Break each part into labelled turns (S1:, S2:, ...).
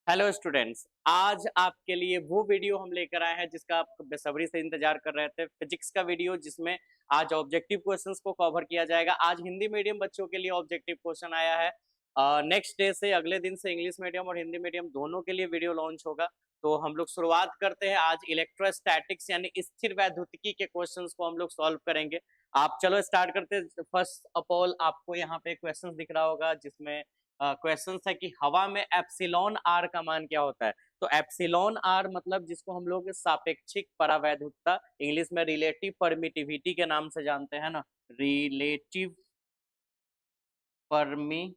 S1: Hello students, आज आपके लिए वो वीडियो हम लेकर आए हैं जिसका आप बेसब्री से इंतजार कर रहे थे। फिजिक्स का वीडियो जिसमें आज ऑब्जेक्टिव क्वेश्चंस को कवर किया जाएगा। आज हिंदी मीडियम बच्चों के लिए ऑब्जेक्टिव क्वेश्चन आया है। नेक्स्ट डे से अगले दिन से इंग्लिश मीडियम और हिंदी मीडियम दोनों के लिए वीडियो लॉन्च होगा। तो हम लोग शुरुआत करते हैं। आज इलेक्ट्रोस्टैटिक्स यानी स्थिर वैद्युतिकी के क्वेश्चंस को हम लोग सॉल्व करेंगे। आप चलो स्टार्ट करते हैं। फर्स्ट ऑफ ऑल आपको यहाँ पे क्वेश्चन दिख रहा होगा जिसमें क्वेश्चन है कि हवा में एप्सिलॉन आर का मान क्या होता है। तो एप्सिलॉन आर मतलब जिसको हम लोग सापेक्षिक परावैद्युतता इंग्लिश में रिलेटिव परमिटिविटी के नाम से जानते हैं ना, रिलेटिव परमिटिविटी।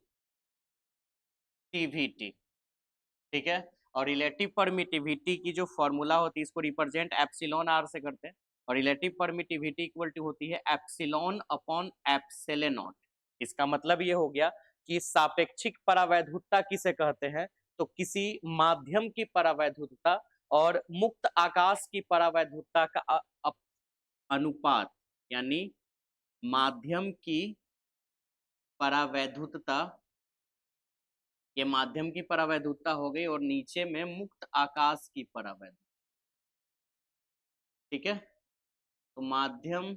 S1: ठीक है। और रिलेटिव परमिटिविटी की जो फॉर्मूला होती है इसको रिप्रेजेंट एप्सिलॉन आर से करते हैं। और रिलेटिव परमिटिविटी इक्वल टू होती है एप्सिलॉन अपॉन एप्सिलॉन नॉट। इसका मतलब ये हो गया कि सापेक्षिक परावैद्युतता किसे कहते हैं। तो किसी माध्यम की परावैद्युतता और मुक्त आकाश की परावैद्युतता का अनुपात, यानी माध्यम की परावैद्युतता, ये माध्यम की परावैद्युतता हो गई और नीचे में मुक्त आकाश की परावैद्युतता। ठीक है। तो माध्यम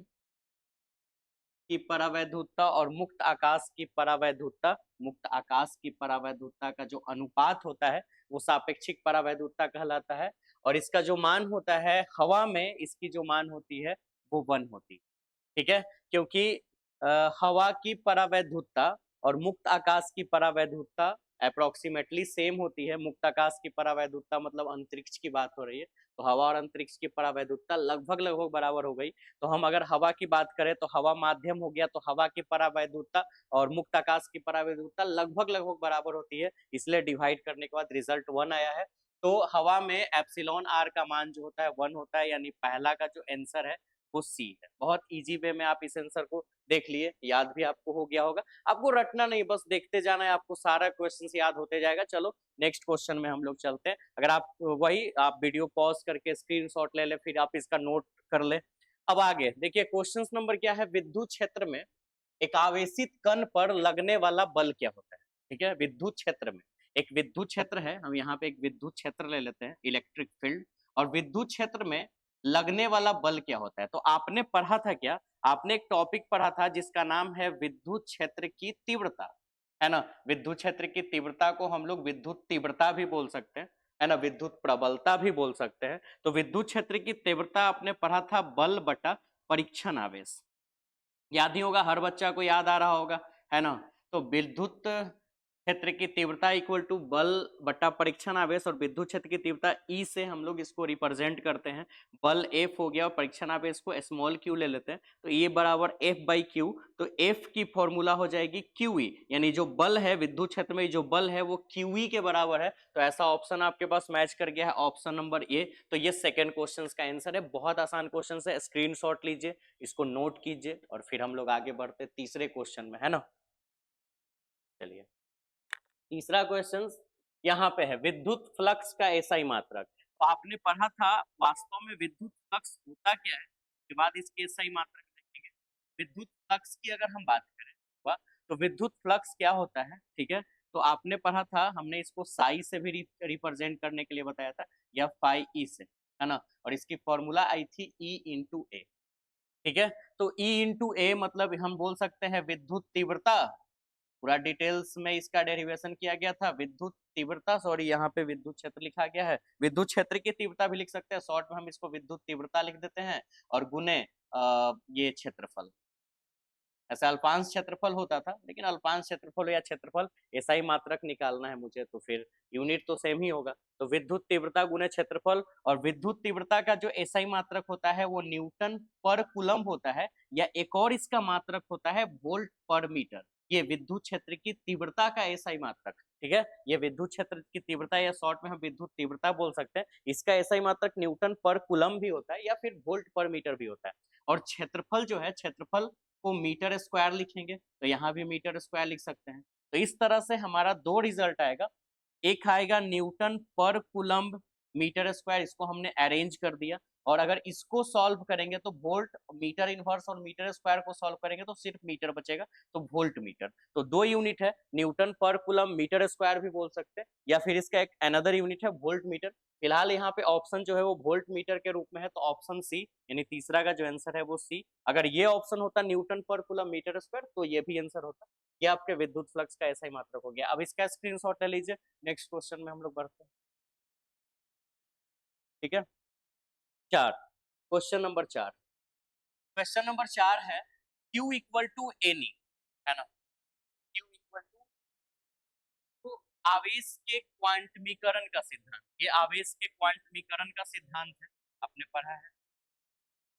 S1: की परावैद्युतता और मुक्त आकाश की परावैद्युतता, मुक्त आकाश की परावैद्युतता का जो अनुपात होता है वो सापेक्षिक परावैद्युतता कहलाता है। और इसका जो मान होता है हवा में, इसकी जो मान होती है वो 1 होती है। ठीक है। क्योंकि हवा की परावैद्युतता और मुक्त आकाश की परावैद्युतता अप्रोक्सीमेटली सेम होती है। मुक्त आकाश की परावैद्युतता मतलब अंतरिक्ष की बात हो रही है, तो हवा और अंतरिक्ष की परावैद्युतता लगभग लगभग बराबर हो गई। तो हम अगर हवा की बात करें तो हवा माध्यम हो गया, तो हवा की परावैद्युतता और मुक्त आकाश की परावैद्युतता लगभग लगभग बराबर होती है, इसलिए डिवाइड करने के बाद रिजल्ट 1 आया है। तो हवा में एप्सिलॉन आर का मान जो होता है 1 होता है, यानी पहला का जो आंसर है वो सी है। बहुत इजी वे में आप इस आंसर को देख लिए, याद भी आपको हो गया होगा। आपको रटना नहीं, बस देखते जाना है, आपको सारा क्वेश्चन याद होते जाएगा। चलो नेक्स्ट क्वेश्चन में हम लोग चलते हैं। अगर आप वही आप वीडियो पॉज करके स्क्रीनशॉट ले ले, फिर आप इसका नोट कर ले। अब आगे देखिए क्वेश्चन नंबर क्या है। विद्युत क्षेत्र में एक आवेशित कण पर लगने वाला बल क्या होता है। ठीक है। विद्युत क्षेत्र में एक विद्युत क्षेत्र है, हम यहाँ पे एक विद्युत क्षेत्र ले लेते हैं, इलेक्ट्रिक फील्ड। और विद्युत क्षेत्र में लगने वाला बल क्या होता है। तो आपने पढ़ा था क्या, आपने एक टॉपिक पढ़ा था जिसका नाम है विद्युत क्षेत्र की तीव्रता, है ना। विद्युत क्षेत्र की तीव्रता को हम लोग विद्युत तीव्रता भी बोल सकते हैं, है ना, विद्युत प्रबलता भी बोल सकते हैं। तो विद्युत क्षेत्र की तीव्रता आपने पढ़ा था बल बटा परीक्षण आवेश। याद ही होगा, हर बच्चा को याद आ रहा होगा, है ना। तो विद्युत क्षेत्र की तीव्रता इक्वल टू बल बटा परीक्षण आवेश, और विद्युत क्षेत्र की तीव्रता ई से हम लोग इसको रिप्रेजेंट करते हैं। बल एफ हो गया और परीक्षण आवेश को स्मॉल क्यू ले लेते हैं, तो ये बराबर एफ बाई क्यू। तो एफ की फॉर्मूला हो जाएगी क्यू ई, यानी जो बल है विद्युत क्षेत्र में, जो बल है वो क्यू ई के बराबर है। तो ऐसा ऑप्शन आपके पास मैच कर गया है, ऑप्शन नंबर ए। तो ये सेकंड क्वेश्चन का आंसर है। बहुत आसान क्वेश्चन है, स्क्रीनशॉट लीजिए, इसको नोट कीजिए और फिर हम लोग आगे बढ़ते तीसरे क्वेश्चन में, है ना। चलिए तीसरा क्वेश्चन यहाँ पे है, विद्युत फ्लक्स का एसआई मात्रक। तो आपने पढ़ा था वास्तव में विद्युत फ्लक्स होता क्या है, उसके बाद इसके एसआई मात्रक देखेंगे। विद्युत फ्लक्स की अगर हम बात करें तो विद्युत फ्लक्स क्या होता है, ठीक है। तो आपने पढ़ा था, हमने इसको साई से भी रिप्रेजेंट करने के लिए बताया था, या फाई ई से, है ना। और इसकी फॉर्मूला आई थी ई इंटू ए। ठीक है। तो ई इंटू ए मतलब हम बोल सकते हैं विद्युत तीव्रता। पूरा डिटेल्स में इसका डेरिवेशन किया गया था, विद्युत तीव्रता, सॉरी यहाँ पे विद्युत क्षेत्र लिखा गया है, विद्युत क्षेत्र की तीव्रता भी लिख सकते हैं, शॉर्ट में हम इसको विद्युत तीव्रता लिख देते हैं, और गुने ये क्षेत्रफल। ऐसा अल्पांश क्षेत्रफल होता था, लेकिन अल्पांश क्षेत्रफल या क्षेत्रफल ऐसा ही मात्रक निकालना है मुझे, तो फिर यूनिट तो सेम ही होगा। तो विद्युत तीव्रता गुने क्षेत्रफल, और विद्युत तीव्रता का जो एसआई मात्रक होता है वो न्यूटन पर कूलम होता है, या एक और इसका मात्रक होता है वोल्ट पर मीटर। ये विद्युत क्षेत्र की तीव्रता का एसआई मात्रक, ठीक है। ये विद्युत क्षेत्र की तीव्रता, या शॉर्ट में हम विद्युत तीव्रता बोल सकते हैं। इसका एसआई मात्रक न्यूटन पर कूलम भी होता है, या फिर वोल्ट पर मीटर भी होता है। और क्षेत्रफल जो है, क्षेत्रफल को मीटर स्क्वायर लिखेंगे, तो यहाँ भी मीटर स्क्वायर लिख सकते हैं। तो इस तरह से हमारा दो रिजल्ट आएगा। एक आएगा न्यूटन पर कूलम्ब मीटर स्क्वायर, इसको हमने अरेंज कर दिया, और अगर इसको सॉल्व करेंगे तो वोल्ट मीटर इनवर्स और मीटर स्क्वायर को सॉल्व करेंगे तो सिर्फ मीटर बचेगा, तो वोल्ट मीटर। तो दो यूनिट है, न्यूटन पर कूलम मीटर स्क्वायर भी बोल सकते हैं, या फिर इसका एक अनदर यूनिट है वोल्ट मीटर। फिलहाल यहाँ पे ऑप्शन जो है वो वोल्ट मीटर के रूप में है, तो ऑप्शन सी यानी तीसरा का जो आंसर है वो सी। अगर ये ऑप्शन होता न्यूटन पर कूलम मीटर स्क्वायर तो ये भी आंसर होता। ये आपके विद्युत फ्लक्स का ऐसा ही मात्रक हो गया। अब इसका स्क्रीनशॉट ले लीजिए, नेक्स्ट क्वेश्चन में हम लोग बढ़ते हैं। ठीक है, 4, क्वेश्चन नंबर 4। क्वेश्चन नंबर 4 है Q इक्वल टू एनी, है ना, Q इक्वल टू, तो आवेश के क्वांटमीकरण का सिद्धांत, ये आवेश के क्वांटमीकरण का सिद्धांत है, आपने पढ़ा है।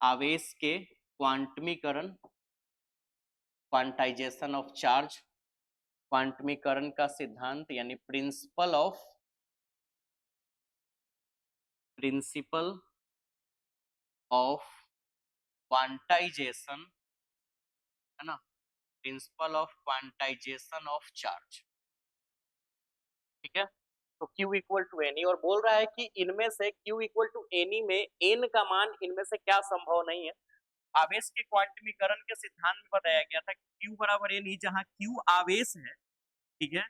S1: आवेश के क्वांटमीकरण, क्वांटाइजेशन ऑफ चार्ज, क्वांटमीकरण का सिद्धांत यानी प्रिंसिपल ऑफ क्वांटाइजेशन, है ना, principle of quantization of charge. ठीक है, तो Q इक्वल टू एनी, और बोल रहा है कि इनमें से Q इक्वल टू एनी में n का मान इनमें से क्या संभव नहीं है। आवेश के क्वांटमीकरण के सिद्धांत में बताया गया था कि Q बराबर एनी, जहां Q आवेश है, ठीक है,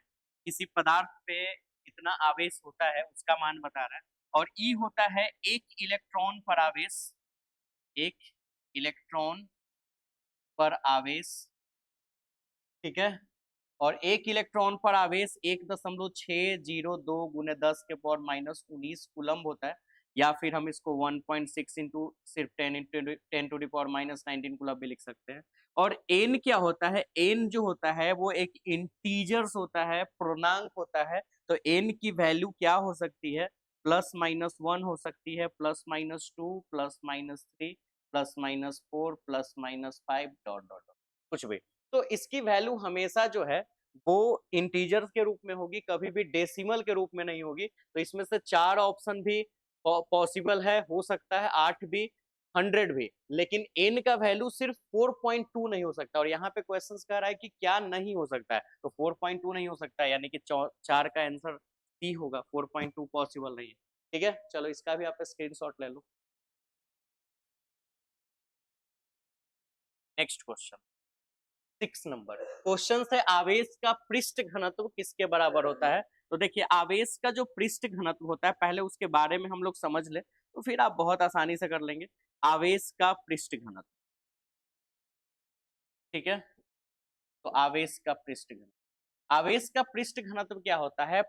S1: किसी पदार्थ पे कितना आवेश होता है उसका मान बता रहा है, और E होता है एक इलेक्ट्रॉन पर आवेश, एक इलेक्ट्रॉन पर आवेश, ठीक है, और एक इलेक्ट्रॉन पर आवेश 1.602 गुने 10 के पावर माइनस 19 कूलम्ब होता है, या फिर हम इसको 1.6 इंटू सिर्फ 10 to the power minus 19 coulomb भी लिख सकते हैं। और n क्या होता है, n जो होता है वो एक इंटीजर्स होता है, पूर्णांक होता है, तो n की वैल्यू क्या हो सकती है, +-1 हो सकती है, +-2, +-3, +-4, +-5 डॉट डॉट कुछ भी। तो इसकी वैल्यू हमेशा जो है वो इंटीजर्स के रूप में होगी, कभी भी डेसिमल के रूप में नहीं होगी। तो इसमें से 4 ऑप्शन भी पॉसिबल है, हो सकता है 8 भी, 100 भी, लेकिन n का वैल्यू सिर्फ 4.2 नहीं हो सकता। और यहाँ पे क्वेश्चन कह रहा है कि क्या नहीं हो सकता है, तो 4.2 नहीं हो सकता है, यानी कि 4 का आंसर सी होगा, 4.2 पॉसिबल नहीं है। ठीक है, चलो इसका भी आप स्क्रीनशॉट ले लो। नेक्स्ट क्वेश्चन 6 नंबर क्वेश्चन है, आवेश का पृष्ठ घनत्व किसके बराबर होता है। तो देखिए, आवेश का जो पृष्ठ घनत्व होता है, पहले उसके बारे में हम लोग समझ ले, तो फिर आप बहुत आसानी से कर लेंगे। आवेश का पृष्ठ घनत्व, ठीक है, तो आवेश का पृष्ठ घनत्व, आवेश का पृष्ठ घनत्व क्या होता है,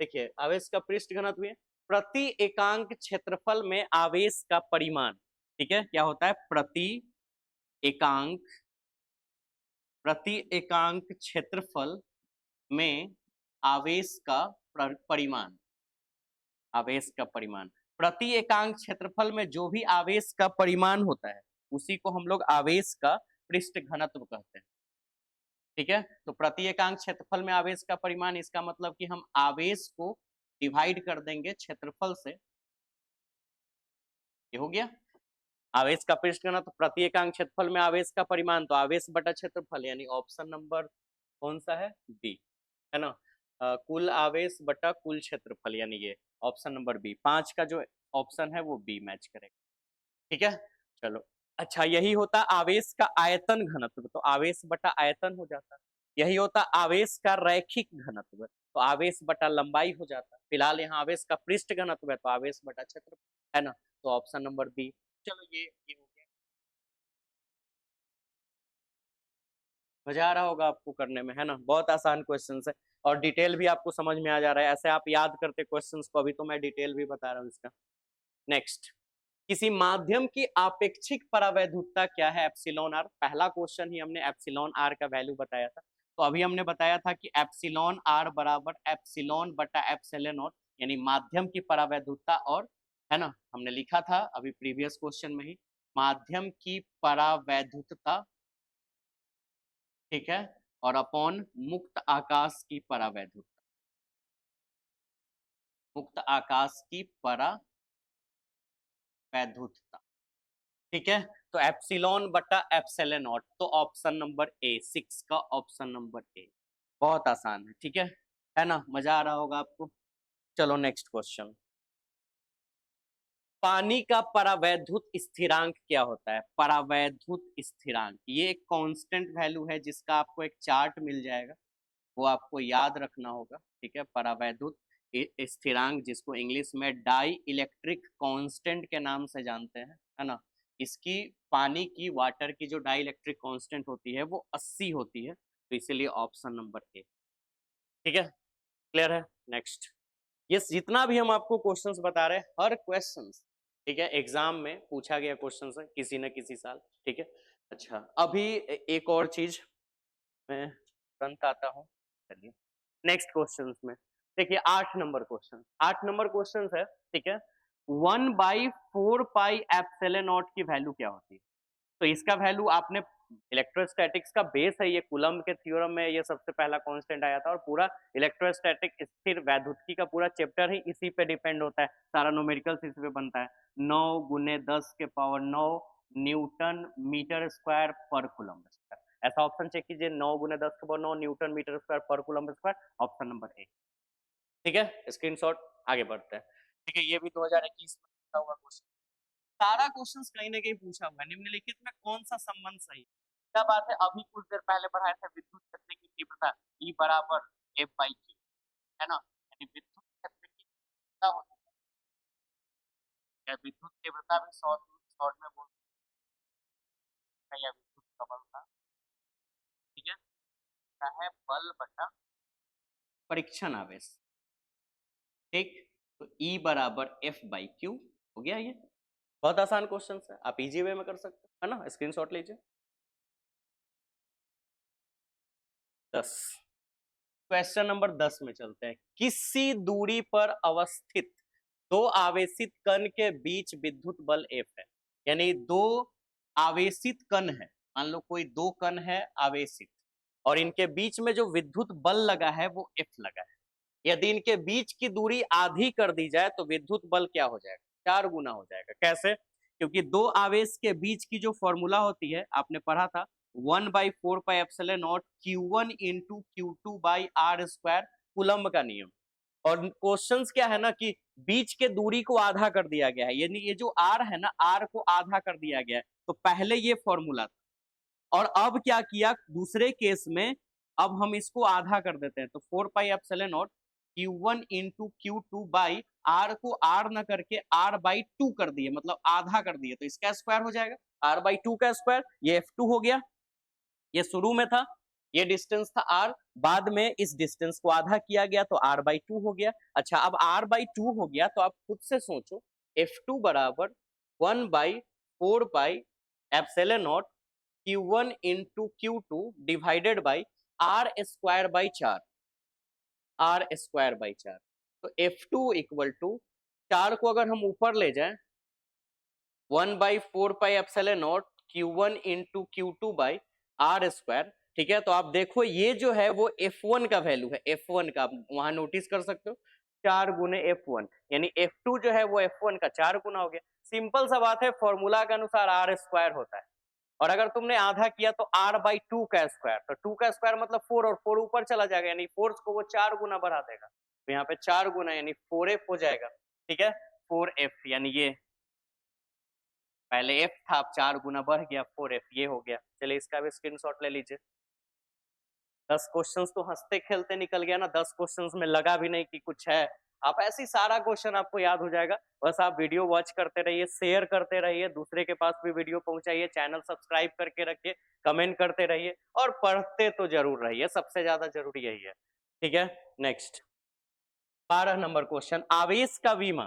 S1: देखिए आवेश का पृष्ठ घनत्व प्रति एकांक क्षेत्रफल में आवेश का परिमाण, ठीक है, क्या होता है, एकांक प्रति एकांक क्षेत्रफल में आवेश का परिमाण, आवेश का परिमाण, प्रति एकांक क्षेत्रफल में जो भी आवेश का परिमाण होता है उसी को हम लोग आवेश का पृष्ठ घनत्व कहते हैं। ठीक है, तो प्रति एकांक क्षेत्रफल में आवेश का परिमाण, इसका मतलब कि हम आवेश को डिवाइड कर देंगे क्षेत्रफल से, ये हो गया आवेश का पृष्ठ घनत्व प्रति एकांक क्षेत्रफल में आवेश का परिमाण, तो आवेश बटा क्षेत्रफल, यानी ऑप्शन नंबर कौन सा है, बी, है ना, कुल आवेश बटा कुल क्षेत्रफल, यानी ये ऑप्शन नंबर बी, 5 का जो ऑप्शन है वो बी मैच करेगा। ठीक है, चलो, अच्छा यही होता आवेश का आयतन घनत्व, तो आवेश बटा आयतन हो जाता, यही होता आवेश का रैखिक घनत्व, तो आवेश बटा लंबाई हो जाता। फिलहाल यहाँ आवेश का पृष्ठ घनत्व है, तो आवेश बटा क्षेत्रफल, है ना, तो ऑप्शन नंबर बी। चलो ये हो गया, मजा आ रहा होगा आपको करने में, है ना, बहुत आसान क्वेश्चन है, और डिटेल भी आपको समझ में आ जा रहा है, ऐसे आप याद करते क्वेश्चंस को, अभी तो मैं डिटेल भी बता रहा हूँ इसका। नेक्स्ट, किसी माध्यम की आपेक्षिक परावैद्युतता क्या है, एप्सिलॉन आर। पहला क्वेश्चन ही हमने एप्सिलॉन आर का वैल्यू बताया था, तो अभी हमने बताया था कि एप्सिलॉन आर बराबर एप्सिलॉन बटा एप्सिलॉन नॉट, यानी माध्यम की परावैद्युतता, और है ना, हमने लिखा था अभी प्रीवियस क्वेश्चन में ही, माध्यम की परावैद्युतता, ठीक है, और अपॉन मुक्त आकाश की परावैद्युतता, मुक्त आकाश की परावैद्युतता, ठीक है, तो एप्सिलॉन बटा एप्सिलॉन नॉट, तो ऑप्शन नंबर ए, 6 का ऑप्शन नंबर ए, बहुत आसान है। ठीक है ना, मजा आ रहा होगा आपको। चलो नेक्स्ट क्वेश्चन, पानी का परावैद्युत स्थिरांक क्या होता है? परावैद्युत स्थिरांक ये एक कांस्टेंट वैल्यू है जिसका आपको एक चार्ट मिल जाएगा, वो आपको याद रखना होगा। ठीक है, परावैद्युत स्थिरांक जिसको इंग्लिश में डाई इलेक्ट्रिक कांस्टेंट के नाम से जानते हैं, है ना। इसकी पानी की वाटर की जो डाई इलेक्ट्रिक कांस्टेंट होती है वो 80 होती है, तो इसीलिए ऑप्शन नंबर ए। ठीक है, क्लियर है। नेक्स्ट, ये जितना भी हम आपको क्वेश्चंस बता रहे हैं, हर क्वेश्चंस, ठीक है, एग्जाम में पूछा गया क्वेश्चंस है किसी न किसी साल। ठीक है, अच्छा अभी एक और चीज मैं तुरंत आता हूँ। चलिए नेक्स्ट क्वेश्चंस में देखिए, 8 नंबर क्वेश्चन, 8 नंबर क्वेश्चन है। ठीक है, 1/4 पाई एप्सिलॉन नॉट की वैल्यू क्या होती है? तो इसका वैल्यू आपने, इलेक्ट्रोस्टैटिक्स का बेस है ये, कूलम्ब के थ्योरम में ये सबसे पहला कांस्टेंट आया था, और पूरा इलेक्ट्रोस्टैटिक स्थिर वैद्युतिकी का पूरा चैप्टर ही इसी पे डिपेंड होता है, सारा न्यूमेरिकल्स इसी पे बनता है। 9 × 10⁻9 न्यूटन मीटर स्क्वायर पर कूलम्ब स्क्वायर। ऐसा ऑप्शन चेक कीजिए, 9 × 10⁻9 न्यूटन मीटर स्क्वायर पर coulomb square, option number A. ठीक है, स्क्रीनशॉट, आगे बढ़ते हैं। ठीक है, ये भी 2021 में पूछा हुआ क्वेश्चन, सारा क्वेश्चंस कहीं ना कहीं पूछा हुआ है। निम्नलिखित में कौन सा संबंध सही है? क्या बात है, अभी कुछ देर पहले पढ़ाया था विद्युत क्षेत्र की तीव्रता E बराबर F/Q, है ना, यानी विद्युत क्षेत्र की तीव्रता होती है, या विद्युत तीव्रता भी शॉर्ट में बोलते हैं, या विद्युत प्रबल था। ठीक है, क्या है, बल बटा परीक्षण आवेश। ठीक, तो E बराबर F/Q हो गया। ये बहुत आसान क्वेश्चन है, आप इजी वे में कर सकते हैं, है ना। स्क्रीनशॉट लीजिए। 10, क्वेश्चन नंबर 10 में चलते हैं। किसी दूरी पर अवस्थित दो आवेशित कण के बीच विद्युत बल F है, यानी दो आवेशित कण है, मान लो कोई दो कण है आवेशित, और इनके बीच में जो विद्युत बल लगा है वो F लगा है। यदि इनके बीच की दूरी आधी कर दी जाए तो विद्युत बल क्या हो जाएगा? 4 गुना हो जाएगा। कैसे? क्योंकि दो आवेश के बीच की जो फॉर्मूला होती है, आपने पढ़ा था 1/4 pi epsilon not Q1 × Q2/R², coulomb का नियम। और क्वेश्चंस क्या है ना कि बीच के दूरी को आधा कर दिया गया है, यानी ये जो R है ना, R को आधा कर दिया गया है। तो पहले ये फॉर्मूला था, और अब क्या किया दूसरे केस में, अब हम इसको आधा कर देते हैं, तो 4 pi epsilon not Q1 × Q2/R को R न करके R/2 कर दिए, मतलब आधा कर दिए, तो इसका स्क्वायर हो जाएगा R/2 का स्क्वायर, ये F2 हो गया। ये शुरू में था, ये डिस्टेंस था R, बाद में इस डिस्टेंस को आधा किया गया तो R/2 हो गया। अच्छा, अब R/2 हो गया तो आप खुद से सोचो, F2 बराबर 1/4 pi epsilon not Q1 × Q2 divided by R²/4, R²/4। तो F2 इक्वल टू 4 को अगर हम ऊपर ले जाएं, 1/4 pi epsilon not Q1 × Q2/R²। ठीक है, तो आप देखो ये जो है वो F1 का वैल्यू है, F1 का वहां नोटिस कर सकते हो, 4 × F1, यानी F2 जो है वो F1 का 4 गुना हो गया। सिंपल सा बात है, फॉर्मूला के अनुसार R² होता है, और अगर तुमने आधा किया तो R/2 का स्क्वायर, तो 2 का स्क्वायर मतलब 4, और 4 ऊपर चला जाएगा, यानी 4 को वो 4 गुना बढ़ा देगा, तो यहाँ पे 4 गुना यानी 4F हो जाएगा। ठीक है, 4F, यानी ये पहले F था, अब 4 गुना बढ़ गया, 4F, ये हो गया। चलिए इसका भी स्क्रीनशॉट ले लीजिए। 10 क्वेश्चंस तो हंसते खेलते निकल गया ना, 10 क्वेश्चंस में लगा भी नहीं कि कुछ है। आप ऐसी सारा क्वेश्चन आपको याद हो जाएगा, बस आप वीडियो वॉच करते रहिए, शेयर करते रहिए, दूसरे के पास भी वीडियो पहुंचाइए, चैनल सब्सक्राइब करके रखिए, कमेंट करते रहिए, और पढ़ते तो जरूर रहिए, सबसे ज्यादा जरूरी यही है। ठीक है, नेक्स्ट 12 नंबर क्वेश्चन, आवेश का विमा।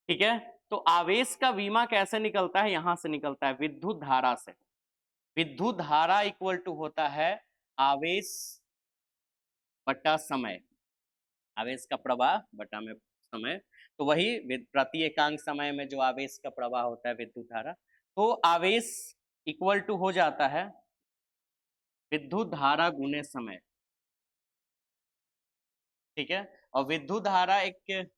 S1: ठीक है, तो आवेश का विमा कैसे निकलता है? यहां से निकलता है विद्युत धारा से। विद्युत धारा इक्वल टू होता है आवेश बटा समय, आवेश का प्रवाह बटा में समय, तो वही प्रति एकांक समय में जो आवेश का प्रवाह होता है विद्युत धारा, तो आवेश इक्वल टू हो जाता है विद्युत धारा गुने समय। ठीक है, और विद्युत धारा एक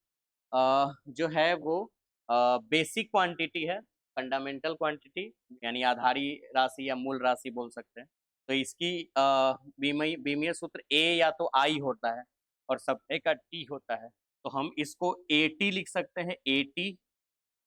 S1: जो है वो बेसिक क्वांटिटी है, फंडामेंटल क्वांटिटी, यानी आधारी राशि या मूल राशि बोल सकते हैं। तो इसकी बीमीय सूत्र A या तो I होता है, और सब्सट्रैक्ट का T होता है, तो हम इसको AT लिख सकते हैं, AT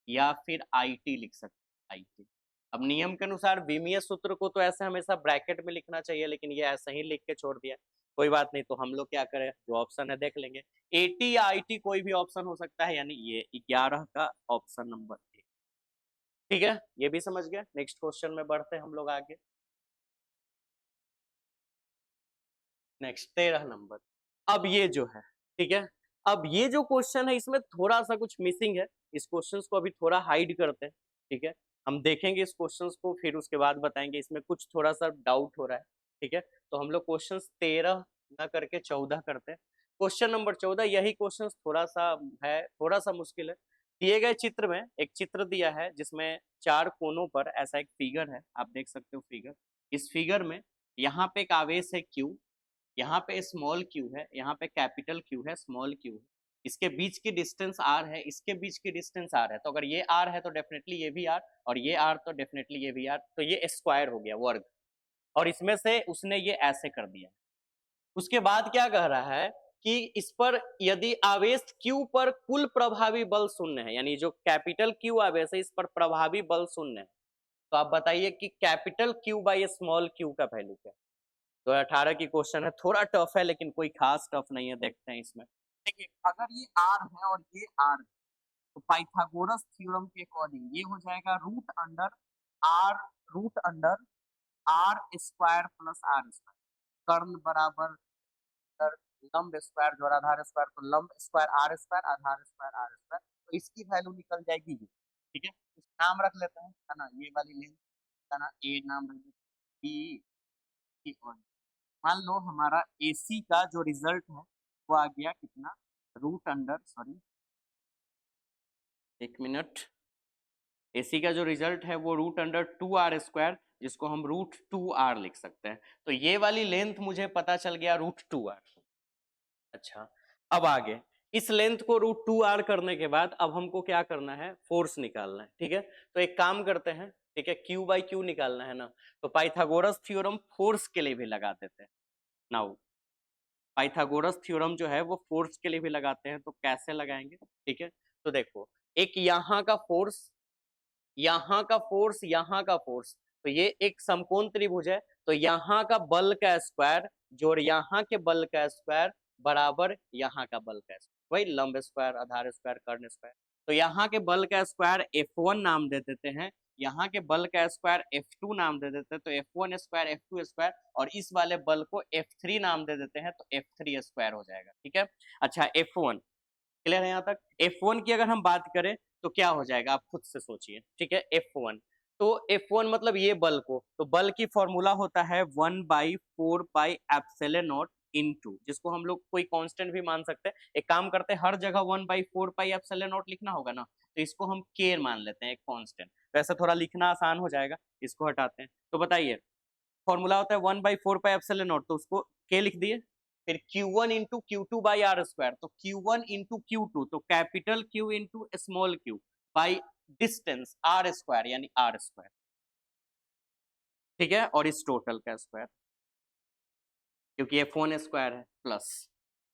S1: या फिर IT लिख सकते हैं, IT। अब नियम के अनुसार विमीय सूत्र को तो ऐसे हमेशा ब्रैकेट में लिखना चाहिए, लेकिन ये ऐसा ही लिख के छोड़ दिया। कोई बात नहीं, तो हम लोग क्या करें, जो ऑप्शन है देख लेंगे। AT या IT कोई भी ऑप्शन हो सकता है, यानी ये 11 का ऑप्शन नंबर ए। ठीक है, ये भी समझ गए। नेक्स्ट क्वेश्चन में बढ़ते हैं हम लोग आगे। Next 13 number. अब ये जो है, ठीक है, अब ये जो क्वेश्चन है इसमें थोड़ा सा कुछ मिसिंग है। इस क्वेश्चन को अभी थोड़ा हाइड करते हैं, ठीक है। हम देखेंगे इस क्वेश्चन को, फिर उसके बाद बताएंगे। इसमें कुछ थोड़ा सा डाउट हो रहा है, ठीक है। तो हम लोग क्वेश्चन 13 ना करके 14 करते हैं। क्वेश्चन नंबर 14, यही क्वेश्चन थोड़ा सा है, थोड़ा सा मुश्किल है। दिए गए चित्र में एक चित्र दिया है जिसमें 4 कोनों पर ऐसा एक फिगर है, आप देख सकते हो फिगर। इस फिगर में यहाँ पे एक आवेश है Q, यहाँ पे स्मॉल क्यू है, यहाँ पे कैपिटल क्यू है, स्मॉल क्यू है। इसके बीच की डिस्टेंस आर है, इसके बीच की डिस्टेंस आर है। तो अगर ये आर है तो डेफिनेटली ये भी आर, और ये आर तो डेफिनेटली ये भी आर। तो ये स्क्वायर हो गया, वर्ग। और इसमें से उसने ये ऐसे कर दिया। उसके बाद क्या कह रहा है कि इस पर यदि आवेश Q पर कुल प्रभावी बल शून्य है, यानी जो कैपिटल Q आवेश है इस पर प्रभावी बल शून्य है, तो आप बताइए कि capital Q by small Q का वैल्यू क्या है। तो 18 की क्वेश्चन है, थोड़ा टफ है लेकिन कोई खास टफ नहीं है। देखते हैं इसमें। देखिए, अगर ये आर है और ये आर है, तो पाइथागोरस थ्योरम के अकॉर्डिंग ये हो जाएगा r root under r square plus r square. कर्ण बराबर लंब स्क्वायर जो आधार स्क्वायर, तो लंब स्क्वायर आधार स्क्वायर आर स्क्वायर। तो इसकी वैल्यू निकल जाएगी ये, ठीक है। नाम रख लेते हैं, है ना, ये वाली लेंथ का ना ए नाम रख देते हैं। मान लो हमारा AC का जो रिजल्ट है वो आ गया कितना, रूट अंडर, सॉरी एक मिनट, AC का जो रिजल्ट है वो रूट अंडर 2r स्क्वायर, जिसको हम रूट 2r लिख सकते हैं। तो ये वाली लेंथ मुझे पता चल गया रूट 2r। अच्छा, अब आगे इस लेंथ को रूट 2r करने के बाद अब हमको क्या करना है, फोर्स निकालना है, ठीक है। तो एक काम करते हैं, ठीक है, Q बाई क्यू निकालना है ना, तो पाइथागोरस थ्योरम फोर्स के लिए भी लगा देते हैं। नाउ पाइथागोरस थ्योरम जो है वो फोर्स के लिए भी लगाते हैं, तो कैसे लगाएंगे, ठीक है। तो देखो, एक यहाँ का फोर्स, यहाँ का फोर्स, यहाँ का फोर्स, तो ये एक समकोण त्रिभुज है। तो यहाँ का बल का स्क्वायर जोड़ यहाँ के बल का स्क्वायर बराबर यहाँ का बल का स्क्वायर, वही लंब स्क्वायर आधार स्क्वायर कर्ण स्क्वायर। तो यहाँ के बल का स्क्वायर F1 नाम दे देते हैं, यहाँ के बल का स्क्वायर F2 नाम दे देते हैं, तो F1 स्क्वायर F2 स्क्वायर, और इस वाले बल को F3 नाम दे देते हैं, तो F3 स्क्वायर हो जाएगा, ठीक है। अच्छा, F1 क्लियर है यहाँ तक। F1 की अगर हम बात करें तो क्या हो जाएगा, आप खुद से सोचिए, ठीक है। F1, तो F1 मतलब ये बल को, तो बल की फॉर्मूला होता है 1/4 पाई एप्सिलॉन नॉट इनटू, जिसको हम लोग कोई कांस्टेंट भी मान सकते हैं। एक काम करते हैं, हर जगह 1/4 पाई एप्सिलॉन नॉट लिखना होगा ना, तो इसको हम K मान लेते हैं, एक कांस्टेंट। वैसे थोड़ा लिखना आसान हो जाएगा, इसको हटाते हैं। तो बताइए, फॉर्मूला होता है 1/4 पाई एप्सिलॉन नॉट, तो उसको K लिख दिए। फिर Q1 into Q2 by are square, तो Q1 इंटू Q2, तो capital Q into small Q by distance R square, यानी आर स्क्वायर, ठीक है। और इस टोटल का स्क्वायर, क्योंकि F1 स्क्वायर है, प्लस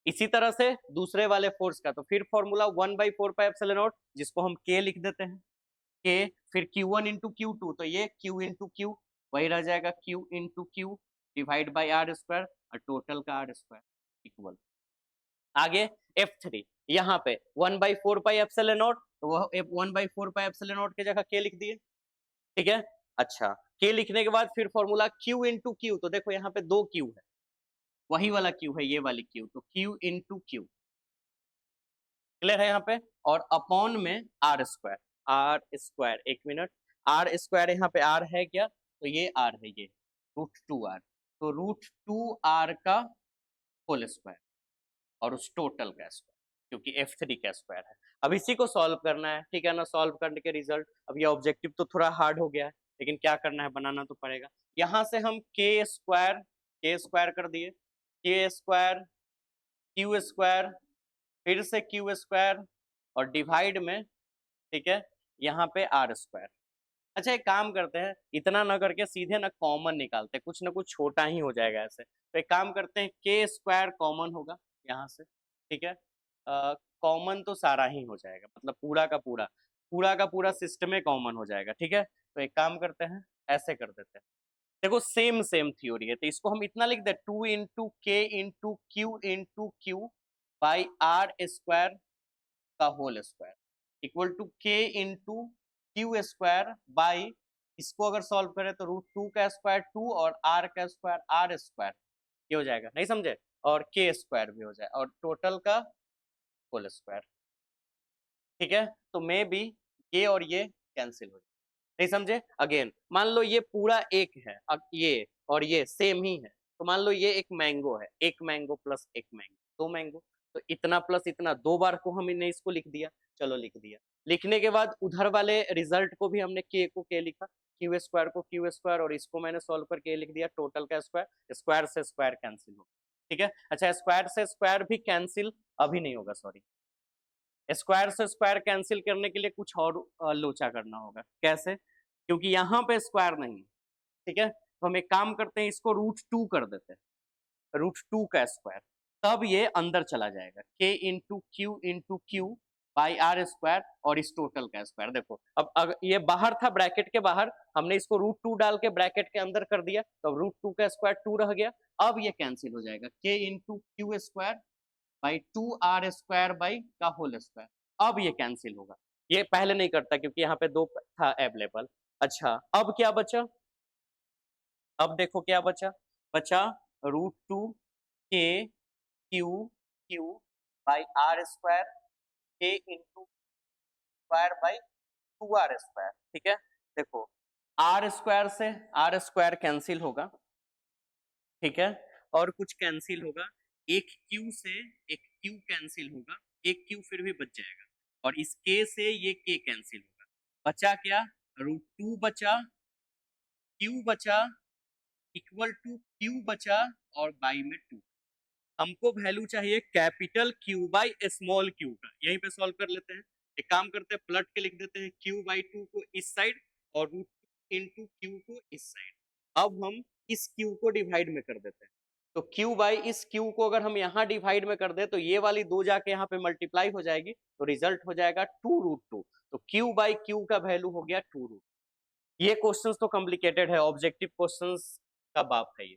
S1: इसी तरह से दूसरे वाले फोर्स का, तो फिर फॉर्मूला 1/4 पाई एप्सिलॉन नॉट, जिसको हम K लिख देते हैं, K। फिर Q1 इंटू Q2, तो ये Q इंटू Q, वही रह जाएगा Q into Q divide by are square, और टोटल का आर स्क्वायर इक्वल। आगे F3, यहाँ पे 1/4 पाई एप्सिलॉन नॉट, तो वह 1/4 पाई एप्सिलॉन नॉट की जगह K लिख दिए, ठीक है। अच्छा, K लिखने के बाद फिर फॉर्मूला Q इंटू Q, तो देखो यहाँ पे 2 Q है, वही वाला Q है, ये वाली Q, तो Q इंटू Q, क्लियर है यहाँ पे। और अपॉन में आर स्क्वायर, एक मिनट, आर स्क्वायर यहाँ पे आर है क्या, तो ये आर है, ये रूट 2r, तो रूट 2r का होल स्क्वायर, और उस टोटल का स्क्वायर, क्योंकि F3 का स्क्वायर है। अब इसी को सॉल्व करना है, ठीक है ना। सॉल्व करने के रिजल्ट, अब ये ऑब्जेक्टिव तो थोड़ा हार्ड हो गया है, लेकिन क्या करना है, बनाना तो पड़ेगा। यहाँ से हम K स्क्वायर कर दिए, K स्क्वायर Q स्क्वायर, फिर से Q स्क्वायर, और डिवाइड में, ठीक है, यहाँ पे आर स्क्वायर। अच्छा, एक काम करते हैं, इतना ना करके सीधे ना कॉमन निकालते हैं, कुछ ना कुछ छोटा ही हो जाएगा ऐसे। तो एक काम करते हैं, K स्क्वायर कॉमन होगा यहाँ से, ठीक है। कॉमन तो सारा ही हो जाएगा, मतलब पूरा का पूरा। पूरा का पूरा सिस्टम में कॉमन हो जाएगा। ठीक है, तो एक काम करते हैं, ऐसे कर देते हैं। देखो सेम सेम थ्योरी है, तो इसको हम इतना लिख दे 2 into K into Q by are square का whole square equal to K into Q square by, इसको अगर सॉल्व करें तो √2 का स्क्वायर 2 और आर का स्क्वायर आर स्क्वायर, ये हो जाएगा, नहीं समझे, और के स्क्वायर भी हो जाए और टोटल का होल स्क्वायर। ठीक है, तो मे बी ये और ये कैंसिल हो जाए, नहीं समझे। अगेन मान लो ये पूरा एक है, अब ये और ये सेम ही है, तो मान लो ये एक मैंगो है, एक मैंगो प्लस एक मैंगो, दो मैंगो, तो इतना प्लस इतना दो बार को हमने इसको लिख दिया, चलो लिख दिया। लिखने के बाद उधर वाले रिजल्ट को भी हमने के को के लिखा, क्यू स्क्वायर को क्यू स्क्वायर, और इसको मैंने सॉल्व करके लिख दिया, टोटल का स्क्वायर, स्क्वायर से स्क्वायर कैंसिल हो। ठीक है, अच्छा स्क्वायर से स्क्वायर भी कैंसिल अभी नहीं होगा, सॉरी, स्क्वायर से स्क्वायर कैंसिल करने के लिए कुछ और लोचा करना होगा। कैसे? क्योंकि यहाँ पे स्क्वायर नहीं है। ठीक है, तो हम एक काम करते हैं, इसको √2 कर देते हैं, √2 का स्क्वायर, तब ये अंदर चला जाएगा, K into Q by are square और इस टोटल का स्क्वायर। देखो अब अगर ये बाहर था ब्रैकेट के बाहर, हमने इसको √2 डाल के ब्रैकेट के अंदर कर दिया, तो √2 का स्क्वायर 2 रह गया। अब ये कैंसिल हो जाएगा, K into Q square by 2r square by का होल स्क्वायर, अब ये कैंसिल होगा। ये पहले नहीं करता क्योंकि यहाँ पे दो था अवेलेबल। अच्छा अब क्या बचा, अब देखो क्या बचा, बचा √2 के q q by are square के into square by 2r square. ठीक है, देखो आर स्क्वायर से आर स्क्वायर कैंसिल होगा, ठीक है, और कुछ कैंसिल होगा, एक क्यू से एक क्यू कैंसिल होगा, एक क्यू फिर भी बच जाएगा, और इस के से ये के कैंसिल होगा, बचा क्या, √2 बचा, क्यू बचा, इक्वल टू क्यू बचा, और बाई में 2। हमको वैल्यू चाहिए capital Q by small Q का, यहीं पे सॉल्व कर लेते हैं। एक काम करते हैं, पलट के लिख देते हैं क्यू बाई 2 को इस साइड और √2 इंटू क्यू को इस साइड। अब हम इस क्यू को डिवाइड में कर देते हैं, तो क्यू बाई इस क्यू को अगर हम यहाँ डिवाइड में कर दे तो ये वाली दो जाके यहाँ पे मल्टीप्लाई हो जाएगी, तो रिजल्ट हो जाएगा 2√2, तो क्यू बाई क्यू का वैल्यू हो गया 2√2। ये क्वेश्चंस तो कॉम्प्लिकेटेड है, ऑब्जेक्टिव क्वेश्चंस का बाप है ये।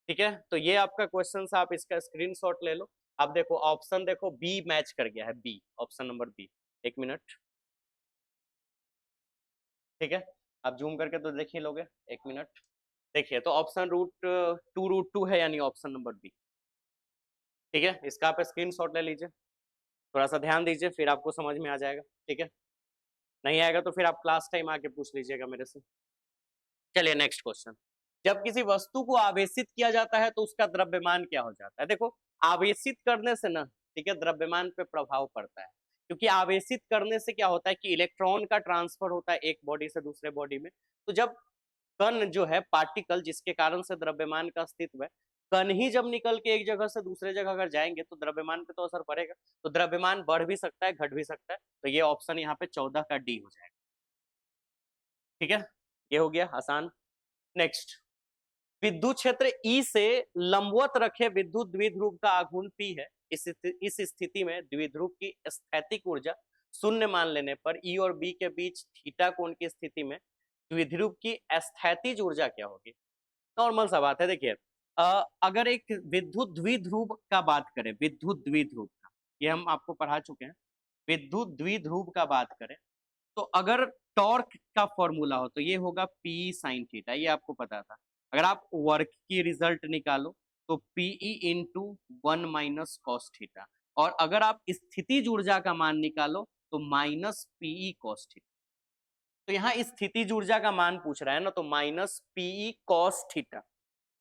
S1: ठीक है, तो ये आपका क्वेश्चन, आप इसका स्क्रीनशॉट ले लो। आप देखो ऑप्शन, देखो बी मैच कर गया है, बी ऑप्शन नंबर बी। एक मिनट, ठीक है, आप जूम करके तो देख ही लोगे, एक मिनट। देखिए तो ऑप्शन √2 है, यानी ऑप्शन नंबर बी। ठीक है, इसका आप स्क्रीनशॉट ले लीजिए, थोड़ा सा ध्यान दीजिए, फिर आपको समझ में आ जाएगा। ठीक है, नहीं आएगा तो फिर आप क्लास टाइम आके पूछ लीजिएगा मेरे से। चलिए नेक्स्ट क्वेश्चन, जब किसी वस्तु को आवेशित किया जाता है तो उसका द्रव्यमान क्या हो जाता है। देखो आवेशित करने से ना, ठीक है, द्रव्यमान पे प्रभाव पड़ता है, क्योंकि आवेशित करने से क्या होता है कि इलेक्ट्रॉन का ट्रांसफर होता है एक बॉडी से दूसरे बॉडी में। तो जब कण जो है, पार्टिकल जिसके कारण से द्रव्यमान का अस्तित्व है, कण ही जब निकल के एक जगह से दूसरे जगह अगर जाएंगे तो द्रव्यमान पे तो असर पड़ेगा, तो द्रव्यमान बढ़ भी सकता है घट भी सकता है, तो ये ऑप्शन यहाँ पे 14 का डी हो जाएगा। ठीक है, ये हो गया आसान। नेक्स्ट, विद्युत क्षेत्र ई से लंबवत रखे विद्युत द्विध्रुव का आघूर्ण पी है। इस स्थिति में द्विध्रुव की स्थैतिक ऊर्जा शून्य मान लेने पर ई और बी के बीच थीटा कोण की स्थिति में द्विध्रुव की स्थैतिज ऊर्जा क्या होगी। नॉर्मल सा बात है, देखिए अगर एक विद्युत द्विध्रुव का बात करें, विद्युत द्विध्रुव का, ये हम आपको पढ़ा चुके हैं, विद्युत द्विध्रुव का बात करें तो अगर टॉर्क का फॉर्मूला हो तो ये होगा पी साइन थीटा, ये आपको पता था। अगर आप वर्क की रिजल्ट निकालो तो PE into 1 minus cos theta, और अगर आप स्थितिज ऊर्जा का मान निकालो तो माइनस पीई कॉस थीटा। तो यहाँ स्थितिज ऊर्जा का मान पूछ रहा है ना, तो माइनस पीई कॉस थीटा।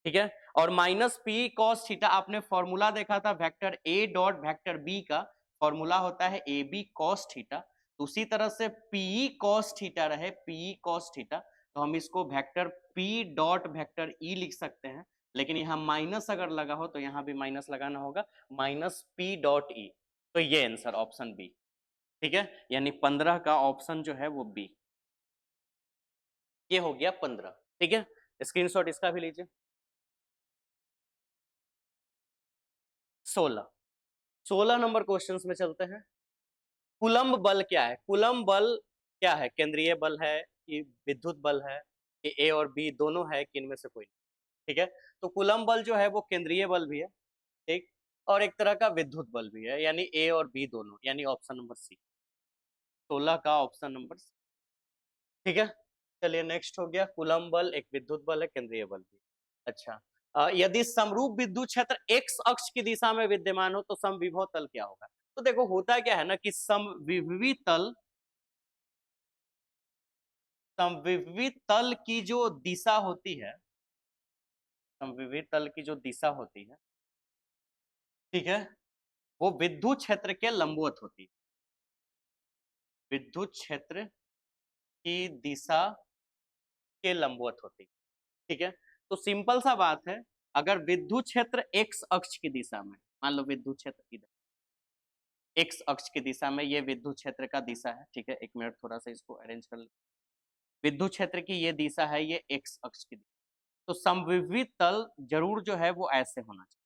S1: ठीक है, और माइनस पी कॉस थीटा, आपने फॉर्मूला देखा था vector A dot vector B का फॉर्मूला होता है ए बी कॉस थीटा, तो उसी तरह से पीई कॉस थीटा रहे, पीई कॉस थीटा, तो हम इसको vector P dot vector E लिख सकते हैं, लेकिन यहाँ माइनस अगर लगा हो तो यहाँ भी माइनस लगाना होगा, माइनस पी डॉट ई, तो ये आंसर ऑप्शन बी। ठीक है, यानी 15 का ऑप्शन जो है वो बी, ये हो गया 15। ठीक है, स्क्रीनशॉट इसका भी लीजिए। 16 नंबर क्वेश्चंस में चलते हैं। कूलम्ब बल क्या है। कूलम्ब बल क्या है, केंद्रीय बल है कि विद्युत बल है कि ए और बी दोनों है कि इनमें से कोई नहीं? ठीक है, तो कूलम बल जो है वो केंद्रीय बल भी है, ठीक, और एक तरह का विद्युत बल भी है, यानी ए और बी दोनों, यानी ऑप्शन नंबर सी, 16 का ऑप्शन नंबर सी। ठीक है, चलिए नेक्स्ट हो गया, कूलम बल एक विद्युत बल है, केंद्रीय बल भी। अच्छा, यदि समरूप विद्युत क्षेत्र एक्स अक्ष की दिशा में विद्यमान हो तो समविभव तल क्या होगा? तो देखो होता क्या है ना कि समविभव तल की जो दिशा होती है, समविभव तल की जो दिशा होती है, ठीक है, वो विद्युत क्षेत्र के लंबवत होती है। विद्युत क्षेत्र की दिशा के लंबवत होती है। ठीक है, तो सिंपल सा बात है, अगर विद्युत क्षेत्र एक्स अक्ष की दिशा में, मान लो विद्युत क्षेत्र इधर एक्स अक्ष की दिशा में, ये विद्युत क्षेत्र का दिशा है, ठीक है, एक मिनट थोड़ा सा इसको अरेंज कर ले। विद्युत क्षेत्र की ये दिशा है, ये एक्स अक्ष की दिशा, तो समविभव तल जरूर जो है वो ऐसे होना चाहिए।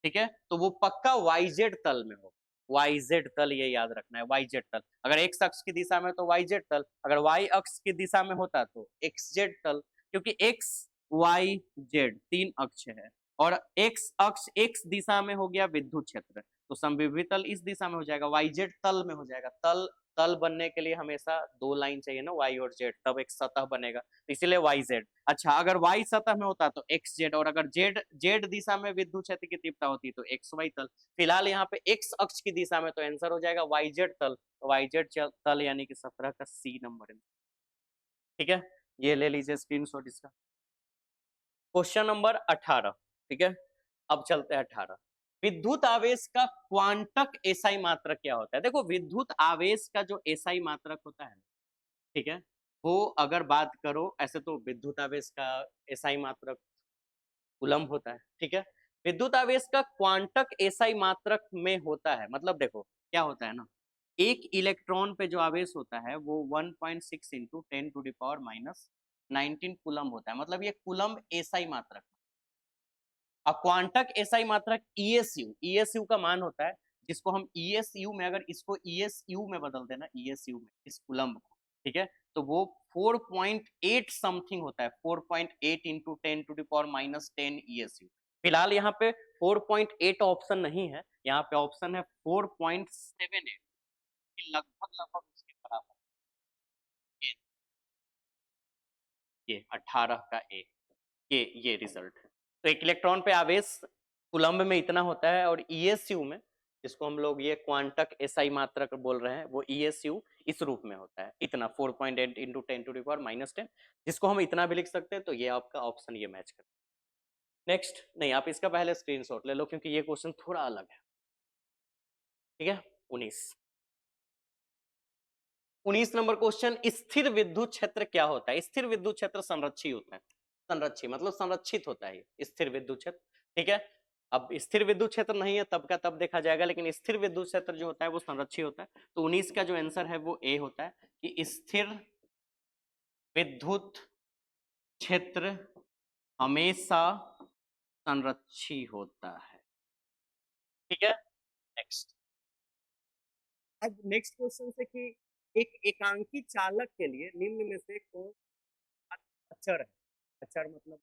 S1: ठीक है, तो वो पक्का वाईजेड तल में हो, वाईजेड तल, ये याद रखना है, वाईजेड तल। अगर एक्स अक्ष की दिशा में तो वाईजेड तल, अगर वाई अक्ष की दिशा में होता तो एक्स जेड तल, क्योंकि एक्स वाई जेड तीन अक्ष है, और एक्स अक्ष एक्स दिशा में हो गया विद्युत क्षेत्र, तो समविभव तल इस दिशा में हो जाएगा, वाईजेड तल में हो जाएगा। तल तल बनने के लिए हमेशा दो लाइन चाहिए ना, वाई और जेड, तब एक सतह बनेगा, तो इसीलिए वाई जेड। अच्छा, अगर वाई सतह में होता तो एक्स जेड, और अगर जेड जेड दिशा में विद्युत क्षेत्र की तीव्रता होती तो एक्स वाई तल। फिलहाल यहाँ पे एक्स अक्ष की दिशा में, तो आंसर हो जाएगा वाई जेड तल, तो वाई जेड तल यानी कि 17 का सी नंबर है। ठीक है, ये ले लीजिए स्क्रीनशॉट इसका। क्वेश्चन नंबर 18, ठीक है, अब चलते हैं 18। विद्युत आवेश का क्वांटक एसआई मात्रक क्या होता है? देखो विद्युत आवेश का जो एसआई मात्रक होता है, ठीक है, वो अगर बात करो, ऐसे तो विद्युत आवेश का एसआई मात्रक कूलम्ब होता है, ठीक है, विद्युत आवेश का क्वांटक एसआई मात्रक में होता है, मतलब देखो क्या होता है ना, एक इलेक्ट्रॉन पे जो आवेश होता है वो 1.6 इंटू 10⁻⁹ कूलम्ब होता है, मतलब ये कूलम्ब एसआई मात्रक। अब क्वांटक एसआई मात्रक ईएसयू, ईएसयू का मान होता है, जिसको हम ईएसयू में, अगर इसको ईएसयू में बदल देना, ईएसयू में इस कूलम्ब को, ठीक है, तो वो 4.8 समथिंग होता है, 4.8 इंटू 10⁻⁻10 ईएसयू। फिलहाल यहाँ पे 4.8 ऑप्शन नहीं है, यहाँ पे ऑप्शन है 4.78, लगभग लगभग उसके बराबर। ये 18 का ए, ये रिजल्ट है। तो एक इलेक्ट्रॉन पे आवेश कूलम्ब में इतना होता है, और ईएसयू में, जिसको हम लोग ये क्वांटक एसआई मात्रक बोल रहे हैं, वो ईएसयू इस रूप में होता है, इतना 4.8 इंटू 10⁻⁻10, जिसको हम इतना भी लिख सकते हैं, तो ये आपका ऑप्शन ये मैच करता है। नेक्स्ट, नहीं आप इसका पहले स्क्रीनशॉट ले लो, क्योंकि ये क्वेश्चन थोड़ा अलग है। ठीक है, 19 नंबर क्वेश्चन, स्थिर विद्युत क्षेत्र क्या होता है? स्थिर विद्युत क्षेत्र संरक्षित होता है, संरक्षित मतलब संरक्षित होता है स्थिर विद्युत क्षेत्र। ठीक है, अब स्थिर विद्युत क्षेत्र नहीं है तब का तब देखा जाएगा, लेकिन स्थिर विद्युत क्षेत्र जो होता है वो संरक्षित होता है, तो 19 का जो आंसर है वो ए होता है, कि स्थिर विद्युत क्षेत्र हमेशा संरक्षित होता है। ठीक है, नेक्स्ट। अब नेक्स्ट क्वेश्चन से कि एक एकांकी चालक के लिए निम्न में से कौन अचर है? अचर मतलब,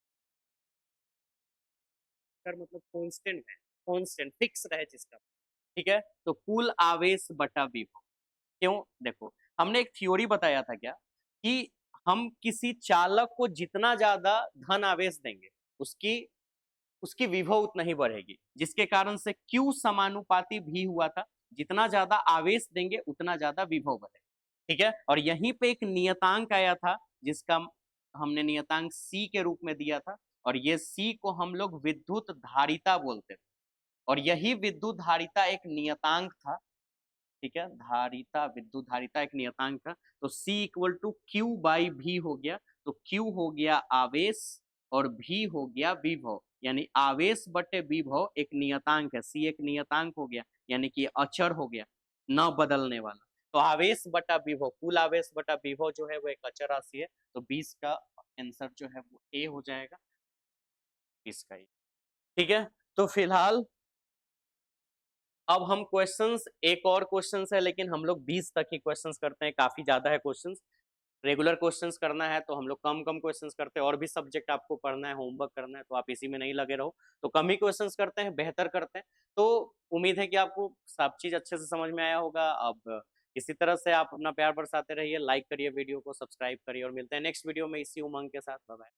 S1: अचर मतलब कांस्टेंट है, कांस्टेंट फिक्स रहे जिसका, ठीक है, तो कुल आवेश बटा विभव। क्यों? देखो हमने एक थ्योरी बताया था क्या, कि हम किसी चालक को जितना ज्यादा धन आवेश देंगे, उसकी उसकी विभव उतना ही बढ़ेगी, जिसके कारण से Q समानुपाती भी हुआ था, जितना ज्यादा आवेश देंगे उतना ज्यादा विभव बढ़ेगा। ठीक है, और यहीं पे एक नियतांक आया था, जिसका हमने नियतांक C के रूप में दिया था, और ये C को हम लोग विद्युत धारिता बोलते थे, और यही विद्युत धारिता एक नियतांक था। ठीक है, धारिता, विद्युत धारिता एक नियतांक था, तो C equal to Q by भी हो गया, तो Q हो गया आवेश और V हो गया विभव, यानी आवेश बटे विभव एक नियतांक है, C एक नियतांक हो गया, यानी कि अचर हो गया, न बदलने वाला। तो आवेश बटा विभव, कुल आवेश बटा विभव जो है वो एक अचर राशि है, तो 20 का आंसर जो है वो ए हो जाएगा, 20 का ए। ठीक है, तो फिलहाल अब हम क्वेश्चंस, एक और क्वेश्चंस है लेकिन हम लोग 20 तक ही क्वेश्चंस करते हैं, काफी ज्यादा है क्वेश्चंस। रेगुलर क्वेश्चंस करना है तो हम लोग कम कम क्वेश्चंस करते हैं, और भी सब्जेक्ट आपको पढ़ना है, होमवर्क करना है, तो आप इसी में नहीं लगे रहो, तो कम ही क्वेश्चंस करते हैं, बेहतर करते हैं। तो उम्मीद है कि आपको सब चीज अच्छे से समझ में आया होगा। अब इसी तरह से आप अपना प्यार बरसाते रहिए, लाइक करिए वीडियो को, सब्सक्राइब करिए, और मिलते हैं नेक्स्ट वीडियो में इसी उमंग के साथ। Bye bye.